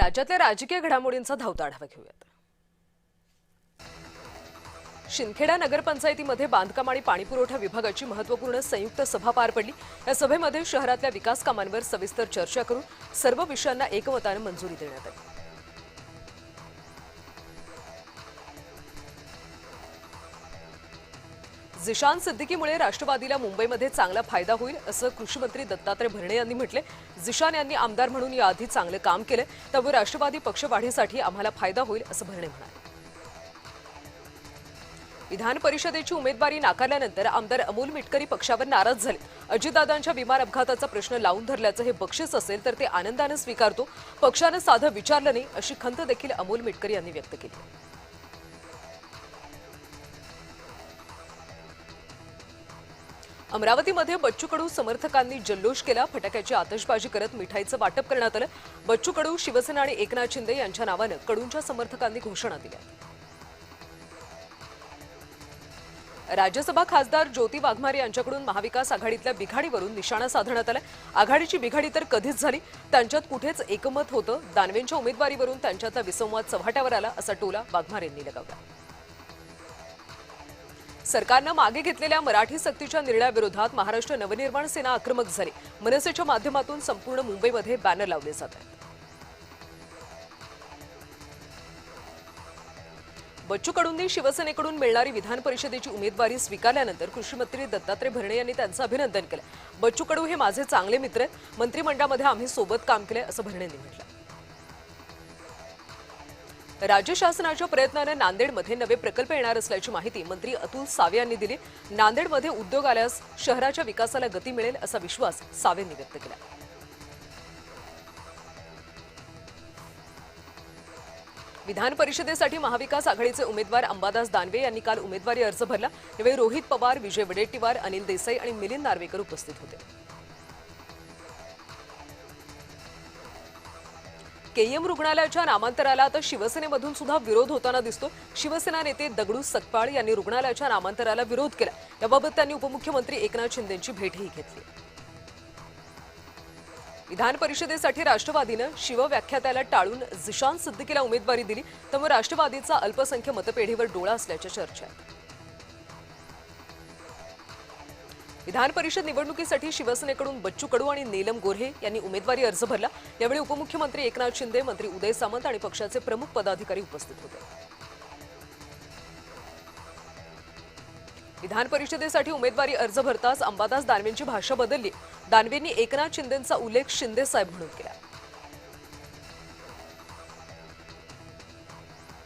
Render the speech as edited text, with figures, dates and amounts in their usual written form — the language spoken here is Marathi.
राज्यातल्या राजकीय घडामोडींचा धावता आढावा घेऊयात। शिंदखेडा नगरपंचायतीमध्ये बांधकाम आणि पाणीपुरवठा विभागाची महत्त्वपूर्ण संयुक्त सभा पार पडली। या सभेमध्ये शहरातल्या विकास कामांवर सविस्तर चर्चा करून सर्व विषयांना एकमताने मंजुरी देण्यात आली। झिशान सिद्दीकीमुळे राष्ट्रवादीला मुंबईमध्ये चांगला फायदा होईल असं कृषी मंत्री दत्तात्रय भरणे यांनी म्हटले। झिशान यांनी आमदार म्हणून याआधी चांगले काम केले, त्यामुळे राष्ट्रवादी पक्षवाढीसाठी आम्हाला फायदा होईल असं भरणे म्हणाले। विधान परिषदेची उमेदवारी नाकारल्यानंतर आमदार अमोल मिटकरी पक्षावर नाराज झाले। अजितदादांच्या विमान अपघाताचा प्रश्न लावून धरल्याचं हे बक्षीस असेल तर ते आनंदाने स्वीकारतो, पक्षाने साधं विचारलं नाही अशी खंत देखील अमोल मिटकरी यांनी व्यक्त केली। अमरावतीमध्ये बच्चू कडू समर्थकांनी जल्लोष केला। फटाक्याची आतषबाजी करत मिठाईचं वाटप करण्यात आलं। बच्चू कडू, शिवसेना आणि एकनाथ शिंदे यांच्या नावानं कडूंच्या समर्थकांनी घोषणा दिल्या। राज्यसभा खासदार ज्योती वाघमारे यांच्याकडून महाविकास आघाडीतल्या बिघाडीवरून निशाणा साधण्यात आला। आघाडीची बिघाडी तर कधीच झाली, त्यांच्यात कुठेच एकमत होतं। दानवेंच्या उमेदवारीवरून त्यांच्यातला विसंवाद चव्हाट्यावर आला असा टोला वाघमारेंनी लगावला। सरकारनं मागे घेतलेल्या मराठी सक्तीच्या निर्णयाविरोधात महाराष्ट्र नवनिर्माण सेना आक्रमक झाली। मनसेच्या माध्यमातून संपूर्ण मुंबईमध्ये बॅनर लावले जात आहेत। बच्चू कडूंनी शिवसेनेकडून मिळणारी विधान परिषदेची उमेदवारी स्वीकारल्यानंतर कृषी मंत्री दत्तात्रय भरणे यांनी त्यांचं अभिनंदन केलं। बच्चू कडू हे माझे चांगले मित्र आहेत, मंत्रिमंडळामध्ये आम्ही सोबत काम केले असं भरणेंनी म्हटलं। राज्य शासनाच्या प्रयत्नाने नांदेडमध्ये नवे प्रकल्प येणार असल्याची माहिती मंत्री अतुल सावे यांनी दिली। नांदेडमध्ये उद्योग आल्यास शहराच्या विकासाला गती मिळेल असा विश्वास सावेंनी व्यक्त केला। विधान परिषदेसाठी महाविकास आघाडीचे उमेदवार अंबादास दानवे यांनी काल उमेदवारी अर्ज भरला। यावेळी रोहित पवार, विजय वडेट्टीवार, अनिल देसाई आणि मिलिंद नार्वेकर उपस्थित होते। केईएम रुग्णालयाच्या नामांतराला आता शिवसेनेमधून सुद्धा विरोध होताना दिसतो। शिवसेना नेते दगडू सकपाळ यांनी रुग्णालयाच्या नामांतराला विरोध केला। याबाबत त्यांनी उपमुख्यमंत्री एकनाथ शिंदेंची भेटही घेतली। विधान परिषदेसाठी राष्ट्रवादीनं शिवव्याख्यात्याला टाळून झिशान सिद्दीकीला उमेदवारी दिली, त्यामुळे राष्ट्रवादीचा अल्पसंख्य मतपेढीवर डोळा असल्याच्या चर्चा आहेत। विधान परिषद निवडणुकीसाठी शिवसेनेकडून बच्चू कडू आणि नीलम गोऱ्हे यांनी उमेदवारी अर्ज भरला। यावेळी उपमुख्यमंत्री एकनाथ शिंदे, मंत्री उदय सामंत आणि पक्षाचे प्रमुख पदाधिकारी उपस्थित होते। विधान परिषदेसाठी उमेदवारी अर्ज भरताच अंबादास दानवेंची भाषा बदलली। दानवेंनी एकनाथ शिंदेंचा उल्लेख शिंदे साहेब म्हणून केला।